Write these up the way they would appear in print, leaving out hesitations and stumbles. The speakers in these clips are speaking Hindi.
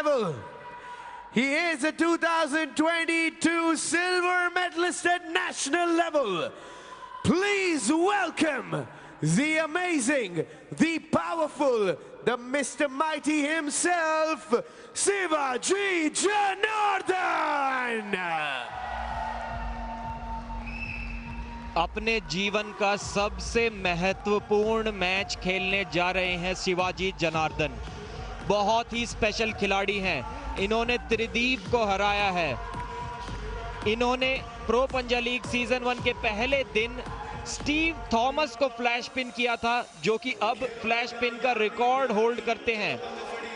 level. He is a 2022 silver medalist at national level. Please welcome the amazing, the powerful, the Mr. Mighty himself, Shivaji Janardhan. अपने जीवन का सबसे महत्वपूर्ण मैच खेलने जा रहे हैं शिवाजी जनार्दन। बहुत ही स्पेशल खिलाड़ी हैं। इन्होंने त्रिदीप को हराया है। इन्होंने प्रो पंजा लीग सीजन 1 के पहले दिन स्टीव थॉमस को फ्लैश पिन किया था, जो कि अब फ्लैश पिन का रिकॉर्ड होल्ड करते हैं।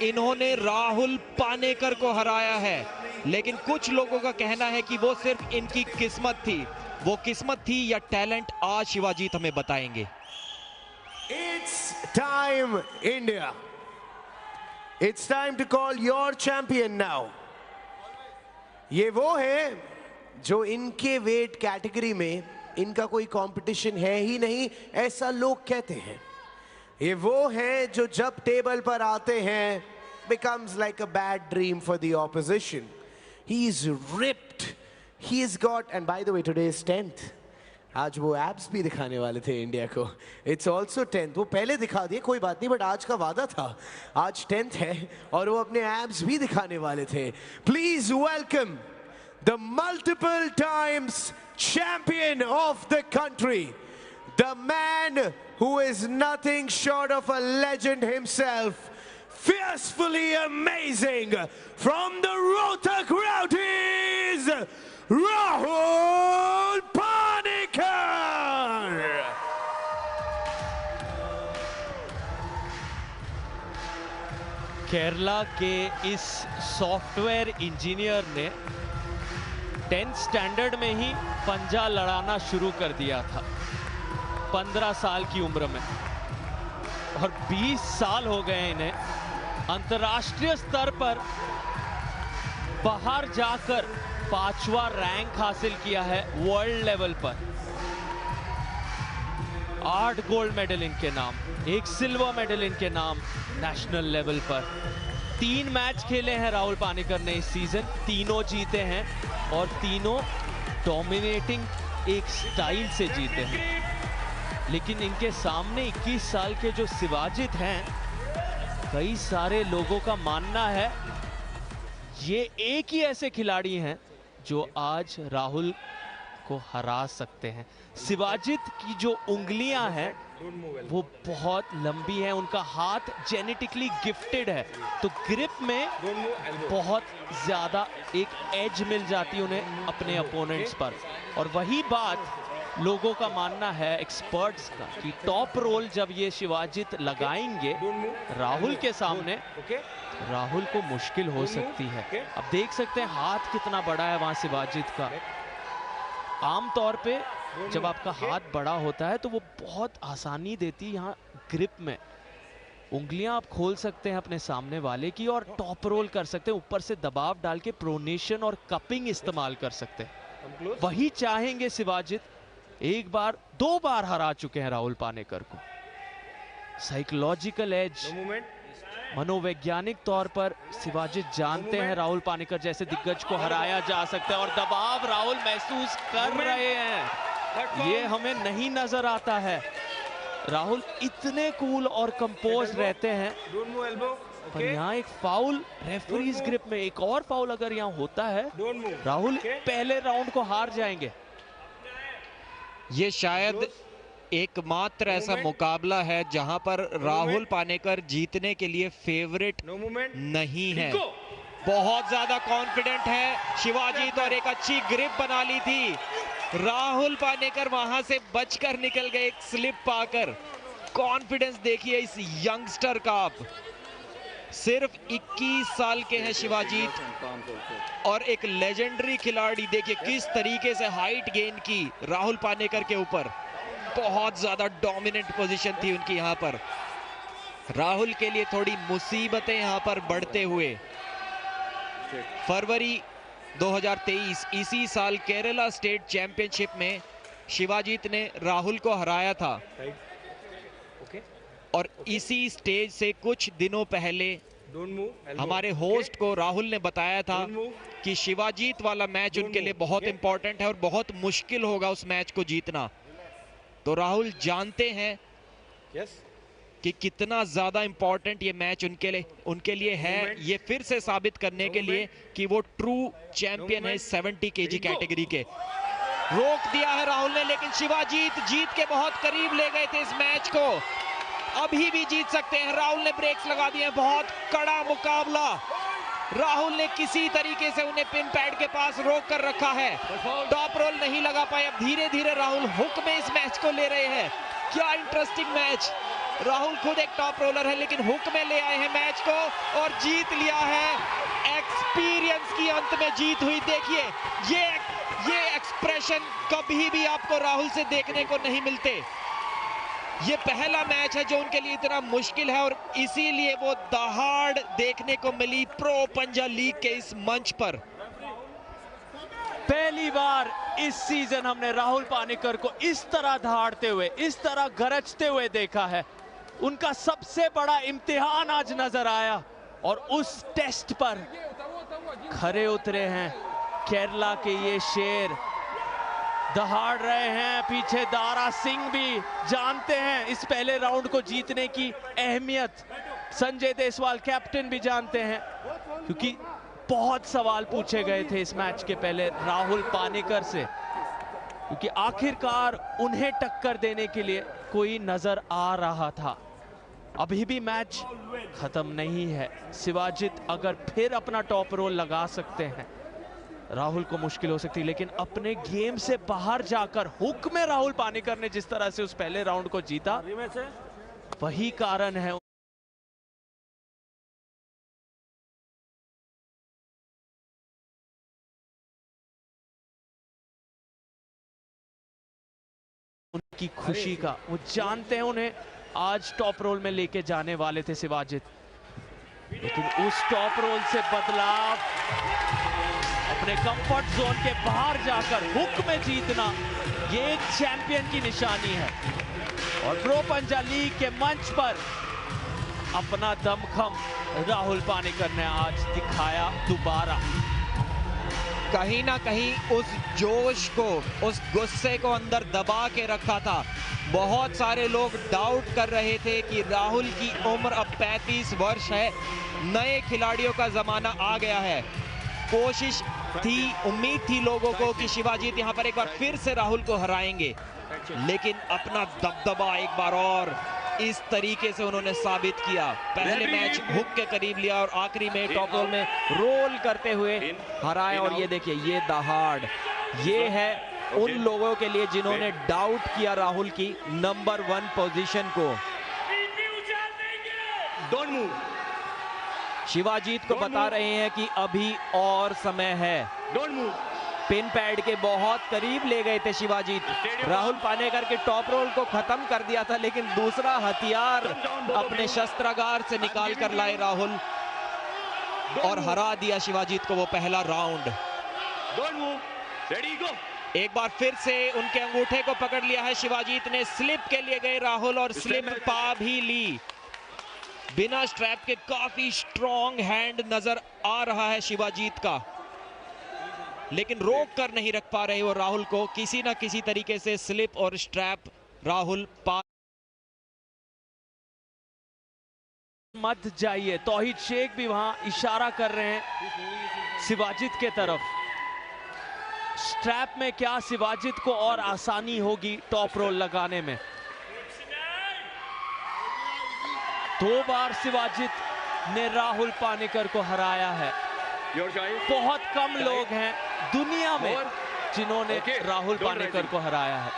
इन्होंने राहुल पानेकर को हराया है, लेकिन कुछ लोगों का कहना है कि वो सिर्फ इनकी किस्मत थी। वो किस्मत थी या टैलेंट, आज शिवाजी हमें बताएंगे। It's time, India. It's time to call your champion now. ये वो है जो इनके वेट कैटेगरी में इनका कोई कंपटीशन है ही नहीं, ऐसा लोग कहते हैं। ये वो है जो जब टेबल पर आते हैं becomes like a bad dream for the opposition. He is ripped. He's got, and by the way, today is 10th. आज वो एब्स भी दिखाने वाले थे इंडिया को। It's also 10th. वो पहले दिखा दिए, कोई बात नहीं, बट आज का वादा था। आज 10th है और वो अपने एब्स भी दिखाने वाले थे। Please welcome the multiple times champion of the country, the man who is nothing short of a legend himself, fiercely amazing, from the Rohtak Rowdies, Rahul Panikar. Kerala के इस सॉफ्टवेयर इंजीनियर ने 10th स्टैंडर्ड में ही पंजा लड़ाना शुरू कर दिया था, 15 साल की उम्र में, और 20 साल हो गए इन्हें अंतर्राष्ट्रीय स्तर पर बाहर जाकर 5वां रैंक हासिल किया है वर्ल्ड लेवल पर। 8 गोल्ड मेडल इनके नाम, 1 सिल्वर मेडल इनके नाम नेशनल लेवल पर। 3 मैच खेले हैं राहुल पानेकर ने इस सीजन, तीनों जीते हैं और तीनों डोमिनेटिंग एक स्टाइल से जीते हैं। लेकिन इनके सामने 21 साल के जो शिवाजित हैं, कई सारे लोगों का मानना है ये एक ही ऐसे खिलाड़ी हैं जो आज राहुल को हरा सकते हैं। शिवाजित की जो उंगलियां हैं वो बहुत लंबी है, उनका हाथ जेनेटिकली गिफ्टेड है, तो ग्रिप में बहुत ज्यादा एक एज मिल जाती है उन्हें अपने अपोनेंट्स पर। और वही बात लोगों का मानना है, एक्सपर्ट्स का, कि टॉप रोल जब ये शिवाजित लगाएंगे राहुल के सामने, राहुल को मुश्किल हो सकती है। अब देख सकते हैं हाथ कितना बड़ा है वहां शिवाजित का। आमतौर पे जब आपका हाथ बड़ा होता है तो वो बहुत आसानी देती है यहाँ ग्रिप में। उंगलियां आप खोल सकते हैं अपने सामने वाले की और टॉप रोल कर सकते हैं, ऊपर से दबाव डाल के प्रोनेशन और कपिंग इस्तेमाल कर सकते हैं। वही चाहेंगे शिवाजित। एक बार 2 बार हरा चुके हैं राहुल पानेकर को। साइकोलॉजिकल एज, मनोवैज्ञानिक तौर पर शिवाजित जानते हैं राहुल पानेकर जैसे दिग्गज को हराया जा सकता है, और दबाव राहुल महसूस कर रहे हैं, ये हमें नहीं नजर आता है। राहुल इतने कूल और कंपोज रहते हैं, पर यहाँ एक फाउल रेफरीज ग्रिप में, एक और फाउल अगर यहाँ होता है राहुल पहले राउंड को हार जाएंगे। ये शायद एकमात्र ऐसा मुकाबला है जहां पर राहुल पानेकर जीतने के लिए फेवरेट नहीं है। बहुत ज्यादा कॉन्फिडेंट है शिवाजीत और एक अच्छी ग्रिप बना ली थी। राहुल पानेकर वहां से बचकर निकल गए एक स्लिप पाकर। कॉन्फिडेंस देखिए इस यंगस्टर का। आप सिर्फ 21 साल के हैं शिवाजीत, और एक लेजेंडरी खिलाड़ी। देखिए किस तरीके से हाइट गेन की राहुल पानेकर के ऊपर। बहुत ज्यादा डोमिनेंट पोजीशन थी उनकी यहां पर। राहुल के लिए थोड़ी मुसीबतें यहां पर बढ़ते हुए। फरवरी 2023 इसी साल केरला स्टेट चैंपियनशिप में शिवाजीत ने राहुल को हराया था, और इसी स्टेज से कुछ दिनों पहले हमारे होस्ट को राहुल ने बताया था कि शिवाजीत वाला मैच उनके लिए बहुत इंपॉर्टेंट है और बहुत मुश्किल होगा उस मैच को जीतना। तो राहुल जानते हैं कि कितना ज्यादा इंपॉर्टेंट ये मैच उनके लिए है, ये फिर से साबित करने के लिए कि वो ट्रू चैंपियन है 70 केजी कैटेगरी के। रोक दिया है राहुल ने, लेकिन शिवाजीत जीत के बहुत करीब ले गए थे इस मैच को, अभी भी जीत सकते हैं। राहुल ने ब्रेक्स लगा दिए, बहुत कड़ा मुकाबला। राहुल ने किसी तरीके से उन्हें पिन पैड के पास रोक कर रखा है, टॉप रोल नहीं लगा पाए। अब धीरे धीरे राहुल हुक में इस मैच को ले रहे हैं। क्या इंटरेस्टिंग मैच। राहुल खुद एक टॉप रोलर है, लेकिन हुक में ले आए हैं मैच को और जीत लिया है। एक्सपीरियंस की अंत में जीत हुई। देखिए ये एक्सप्रेशन कभी भी आपको राहुल से देखने को नहीं मिलते। ये पहला मैच है जो उनके लिए इतना मुश्किल है और इसीलिए वो दहाड़ देखने को मिली प्रो पंजा लीग के इस मंच पर। पहली बार इस सीजन हमने राहुल पानीकर को इस तरह दहाड़ते हुए, इस तरह गरजते हुए देखा है। उनका सबसे बड़ा इम्तिहान आज नजर आया और उस टेस्ट पर खरे उतरे हैं केरला के ये शेर। दहाड़ रहे हैं पीछे। दारा सिंह भी जानते हैं इस पहले राउंड को जीतने की अहमियत। संजय देसवाल कैप्टन भी जानते हैं, क्योंकि बहुत सवाल पूछे गए थे इस मैच के पहले राहुल पानीकर से, क्योंकि आखिरकार उन्हें टक्कर देने के लिए कोई नजर आ रहा था। अभी भी मैच खत्म नहीं है। शिवाजीत अगर फिर अपना टॉप रोल लगा सकते हैं, राहुल को मुश्किल हो सकती है, लेकिन अपने गेम से बाहर जाकर हुक में राहुल पानीकर ने जिस तरह से उस पहले राउंड को जीता, वही कारण है उनकी खुशी का। वो जानते हैं उन्हें आज टॉप रोल में लेके जाने वाले थे शिवाजीत, लेकिन उस टॉप रोल से बदलाव, अपने कंफर्ट जोन के बाहर जाकर हुक में जीतना, ये एक चैंपियन की निशानी है। और प्रो पंजा लीग के मंच पर अपना दमखम राहुल पानीकर ने आज दिखाया दोबारा। कहीं ना कहीं उस जोश को, उस गुस्से को अंदर दबा के रखा था। बहुत सारे लोग डाउट कर रहे थे कि राहुल की उम्र अब 35 वर्ष है, नए खिलाड़ियों का जमाना आ गया है। कोशिश थी, उम्मीद थी लोगों को कि शिवाजीत यहां पर एक बार फिर से राहुल को हराएंगे, लेकिन अपना दबदबा एक बार और इस तरीके से उन्होंने साबित किया। पहले मैच हुक के करीब लिया और आखिरी में टॉप रोल में रोल करते हुए हराया। और ये देखिए, ये दहाड़, ये है उन लोगों के लिए जिन्होंने डाउट किया राहुल की नंबर 1 पोजीशन को। शिवाजीत को बता रहे हैं कि अभी और समय है। पिन पैड के बहुत करीब ले गए थे शिवाजीत। राहुल पानीकर के टॉप रोल को खत्म कर दिया था, लेकिन दूसरा हथियार अपने शस्त्रागार से निकाल कर लाए राहुल और हरा दिया शिवाजीत को वो पहला राउंड। एक बार फिर से उनके अंगूठे को पकड़ लिया है शिवाजीत ने। स्लिप के लिए गए राहुल और स्लिप पा भी ली। बिना स्ट्रैप के काफी स्ट्रॉन्ग हैंड नजर आ रहा है शिवाजीत का, लेकिन रोक कर नहीं रख पा रहे वो राहुल को। किसी ना किसी तरीके से स्लिप और स्ट्रैप राहुल पा। मत जाइए, तौहीद शेख भी वहां इशारा कर रहे हैं शिवाजीत के तरफ। स्ट्रैप में क्या शिवाजीत को और आसानी होगी टॉप रोल लगाने में। 2 बार शिवाजीत ने राहुल पानीकर को हराया है। बहुत कम लोग हैं दुनिया में जिन्होंने राहुल पानीकर को हराया है।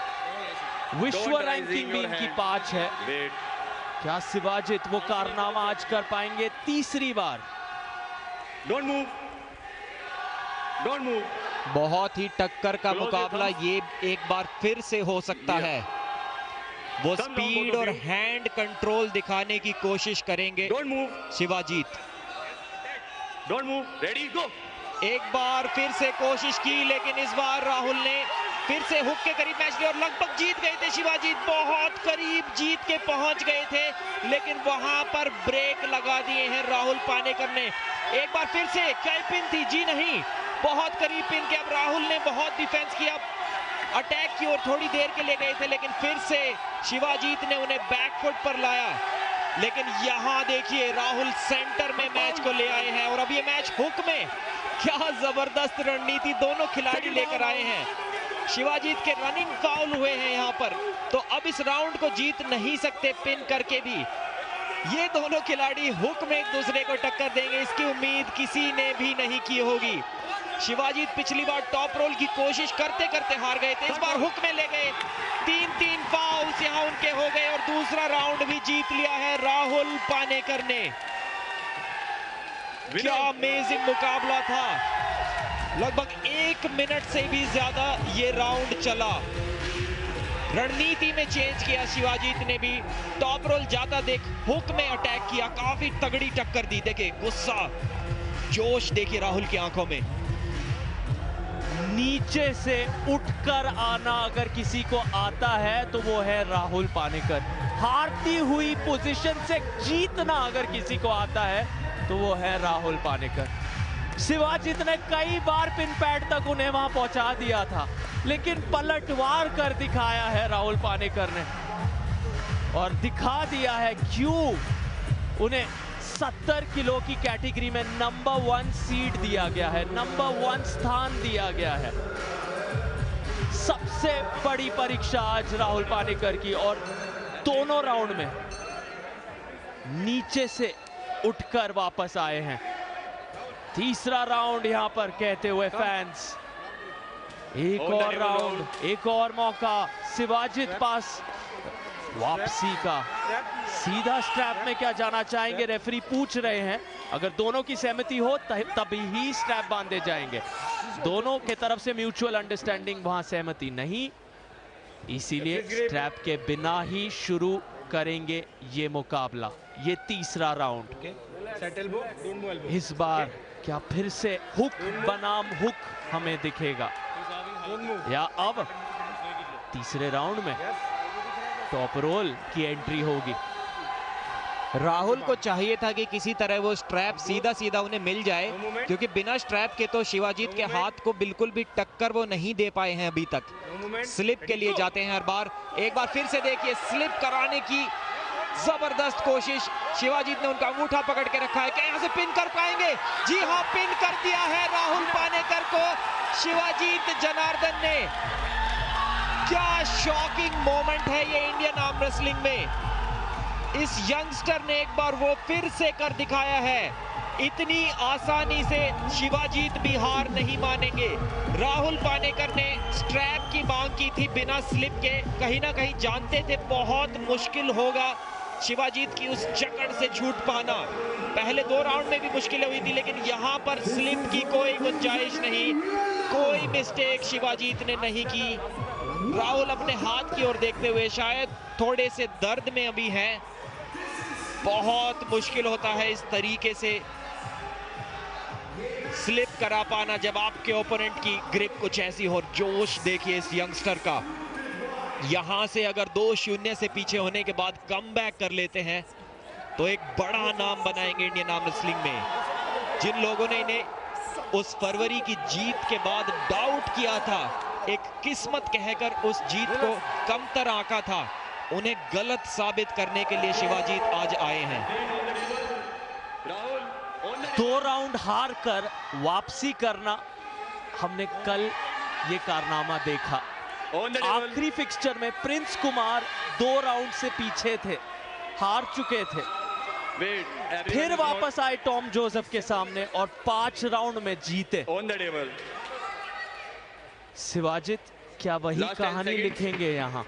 विश्व रैंकिंग भी इनकी 5 है। क्या शिवाजीत वो कारनामा आज कर पाएंगे तीसरी बार? बहुत ही टक्कर का मुकाबला ये एक बार फिर से हो सकता है। वो स्पीड और हैंड कंट्रोल दिखाने की कोशिश करेंगे शिवाजीत। एक बार फिर से कोशिश की, लेकिन इस बार राहुल ने फिर से हुक के करीब मैच लिया और लगभग जीत गए थे शिवाजीत, बहुत करीब जीत के पहुंच गए थे, लेकिन वहां पर ब्रेक लगा दिए हैं राहुल पानेकर ने। एक बार फिर से क्या पिन थी? जी नहीं, बहुत करीब पिन के। अब राहुल ने बहुत डिफेंस किया, अटैक की ओर थोड़ी देर के लिए गए थे, लेकिन फिर से शिवाजीत ने उन्हें बैकफुट पर लाया। लेकिन यहां देखिए राहुल सेंटर में मैच को ले आए हैं और अब ये मैच हुक में। क्या जबरदस्त रणनीति दोनों खिलाड़ी लेकर आए हैं। शिवाजीत के रनिंग फाउल हुए हैं यहां पर, तो अब इस राउंड को जीत नहीं सकते पिन करके भी। ये दोनों खिलाड़ी हुक में एक दूसरे को टक्कर देंगे, इसकी उम्मीद किसी ने भी नहीं की होगी। शिवाजीत पिछली बार टॉप रोल की कोशिश करते करते हार गए थे, इस बार हुक में ले गए। 3-3 फाउल्स यहां उनके हो गए और दूसरा राउंड भी जीत लिया है राहुल पानेकर ने। क्या अमेजिंग मुकाबला था, लगभग 1 मिनट से भी ज्यादा ये राउंड चला। रणनीति में चेंज किया शिवाजीत ने भी, टॉप रोल जाता देख हुक में अटैक किया, काफी तगड़ी टक्कर दी। देखिए गुस्सा, जोश देखिए राहुल की आंखों में। नीचे से उठकर आना अगर किसी को आता है तो वो है राहुल पानेकर। हारती हुई पोजीशन से जीतना अगर किसी को आता है तो वो है राहुल पानेकर। शिवाजीत ने कई बार पिन पैड तक उन्हें वहां पहुंचा दिया था, लेकिन पलटवार कर दिखाया है राहुल पानेकर ने और दिखा दिया है क्यों उन्हें 70 किलो की कैटेगरी में नंबर 1 सीड दिया गया है, नंबर 1 स्थान दिया गया है। सबसे बड़ी परीक्षा आज राहुल पानेकर की और दोनों राउंड में नीचे से उठकर वापस आए हैं। तीसरा राउंड यहां पर कहते हुए फैंस, एक और राउंड, एक और मौका शिवाजीत पास वापसी का। सीधा स्ट्रैप में क्या जाना चाहेंगे, रेफरी पूछ रहे हैं। अगर दोनों की सहमति हो तभी ही स्ट्रैप बांधे जाएंगे। दोनों के तरफ से म्यूचुअल अंडरस्टैंडिंग, वहां सहमति नहीं, इसीलिए स्ट्रैप के बिना ही शुरू करेंगे ये मुकाबला, ये तीसरा राउंड। इस बार क्या फिर से हुक बनाम हुक हमें दिखेगा या अब तीसरे राउंड में टॉप रोल की एंट्री होगी? राहुल को चाहिए था कि किसी तरह वो स्ट्रैप सीधा सीधा उन्हें मिल जाए, क्योंकि बिना स्ट्रैप के तो शिवाजीत के हाथ को बिल्कुल भी टक्कर वो नहीं दे पाए हैं अभी तक। स्लिप के लिए जाते हैं हर बार। एक बार फिर से देखिए स्लिप कराने की जबरदस्त कोशिश, शिवाजीत ने उनका अंगूठा पकड़ के रखा है। क्या यहां से पिन कर पाएंगे? जी हां, पिन कर दिया है राहुल पानेकर को शिवाजीत जनार्दन ने। क्या शॉकिंग मोमेंट है ये इंडियन आर्म रेसलिंग में। इस यंगस्टर ने एक बार वो फिर से कर दिखाया है। इतनी आसानी से शिवाजीत भी हार नहीं मानेंगे। राहुल पानेकर ने स्ट्रैप की मांग की थी बिना स्लिप के, कहीं ना कहीं जानते थे बहुत मुश्किल होगा शिवाजीत की उस जकड़ से छूट पाना। पहले 2 राउंड में भी मुश्किलें हुई थी, लेकिन यहां पर स्लिप की कोई गुंजाइश नहीं, कोई मिस्टेक शिवाजीत ने नहीं की। राहुल अपने हाथ की ओर देखते हुए शायद थोड़े से दर्द में अभी हैं। बहुत मुश्किल होता है इस तरीके से स्लिप करा पाना जब आपके ओपोनेंट की ग्रिप कुछ ऐसी हो। जोश देखिए इस यंगस्टर का। यहां से अगर 2-0 से पीछे होने के बाद कमबैक कर लेते हैं तो एक बड़ा नाम बनाएंगे इंडियन आर्म रेसलिंग में। जिन लोगों ने इन्हें उस फरवरी की जीत के बाद डाउट किया था, एक किस्मत कहकर उस जीत को कमतर आंका था, उन्हें गलत साबित करने के लिए शिवाजीत आज आए हैं। 2 राउंड हार कर वापसी करना, हमने कल ये कारनामा देखा। आखिरी फिक्सचर में प्रिंस कुमार 2 राउंड से पीछे थे, हार चुके थे, फिर वापस आए टॉम जोसेफ के सामने और 5 राउंड में जीते। शिवाजीत क्या वही कहानी लिखेंगे यहाँ?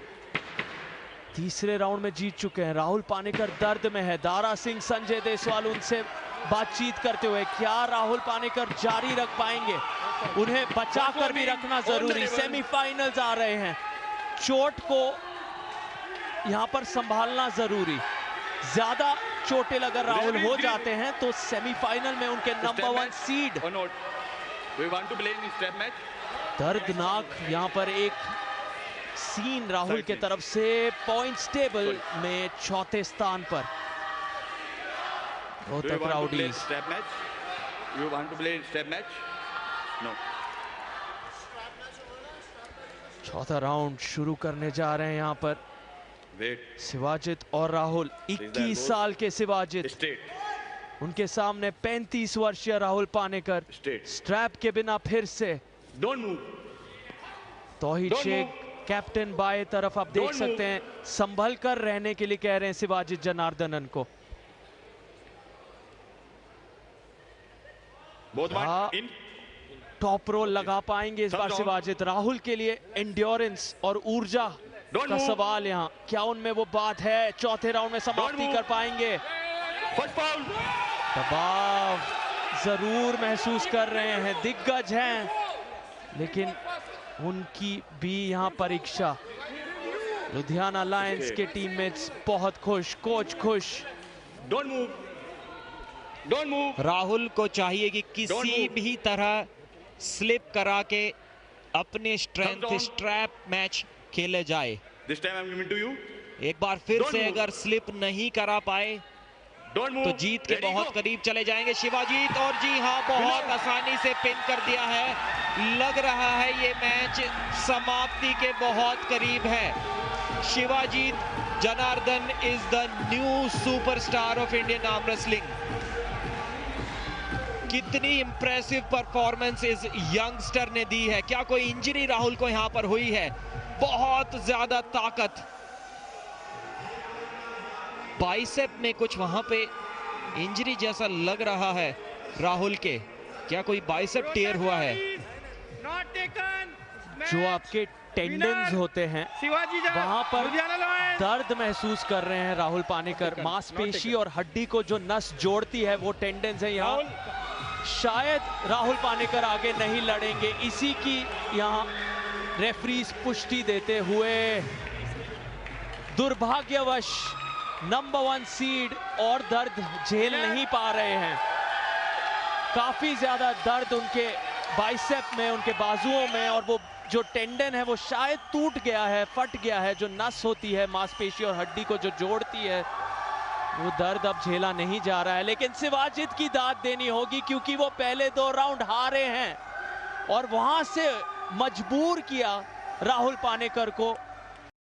तीसरे राउंड में जीत चुके हैं। राहुल पानेकर दर्द में है। दारा सिंह, संजय देसवाल उनसे बातचीत करते हुए, क्या राहुल पानेकर जारी रख पाएंगे? उन्हें बचाकर भी रखना जरूरी। सेमीफाइनल्स आ रहे हैं, चोट को यहां पर संभालना जरूरी। ज्यादा चोटें अगर राहुल हो जाते हैं तो सेमीफाइनल में उनके number 1 seed We want to play in strap match. दर्दनाक यहाँ पर एक सीन राहुल के तरफ से। पॉइंट्स टेबल में चौथे स्थान पर Rohtak rowdies. Strap match. You want to play strap match? No. चौथा राउंड शुरू करने जा रहे हैं यहाँ पर शिवाजित और राहुल। 21 साल के शिवाजित, उनके सामने 35 वर्षीय राहुल पानेकर। स्ट्रैप के बिना फिर से तौहीद शेख कैप्टन बाएं तरफ आप देख सकते हैं, संभल कर रहने के लिए कह रहे हैं शिवाजित जनार्दनन को। टॉप रोल लगा पाएंगे इस बार शिवाजित। राहुल के लिए एंड्योरेंस और ऊर्जा का सवाल यहाँ, क्या उनमें वो बात है? चौथे राउंड में समाप्ति कर पाएंगे? दबाव जरूर महसूस कर रहे हैं, दिग्गज हैं, लेकिन उनकी भी यहाँ परीक्षा। लुधियाना लायंस के टीममेट्स बहुत खुश, कोच खुश। राहुल को चाहिए कि किसी भी तरह स्लिप करा के अपने स्ट्रेंथ स्ट्रैप मैच खेले जाए। एक बार फिर से अगर स्लिप नहीं करा पाए तो जीत के बहुत करीब चले जाएंगे शिवाजीत। और जी हाँ, बहुत आसानी से पिन कर दिया है। लग रहा है ये मैच समाप्ति के बहुत करीब है। Shivajit Janardan is the new superstar of Indian arm wrestling. कितनी इंप्रेसिव परफॉर्मेंस इस यंगस्टर ने दी है। क्या कोई इंजरी राहुल को यहां पर हुई है? बहुत ज्यादा ताकत। बाइसेप में कुछ वहां पे इंजरी जैसा लग रहा है राहुल के। क्या कोई बाइसेप टेयर हुआ है? जो आपके टेंडन्स होते हैं वहां पर दर्द महसूस कर रहे हैं राहुल पानेकर। मांसपेशी और हड्डी को जो नस जोड़ती है वो टेंडन्स है यहाँ। शायद राहुल पानेकर आगे नहीं लड़ेंगे, इसी की यहाँ रेफरीज पुष्टि देते हुए। दुर्भाग्यवश नंबर 1 सीड और दर्द झेल नहीं पा रहे हैं। काफी ज्यादा दर्द उनके बाइसेप में, उनके बाजुओं में, और वो जो टेंडन है वो शायद टूट गया है, फट गया है। जो नस होती है मांसपेशी और हड्डी को जो जोड़ती है, वो दर्द अब झेला नहीं जा रहा है। लेकिन शिवाजित की दाद देनी होगी, क्योंकि वो पहले 2 राउंड हारे हैं और वहां से मजबूर किया राहुल पानेकर को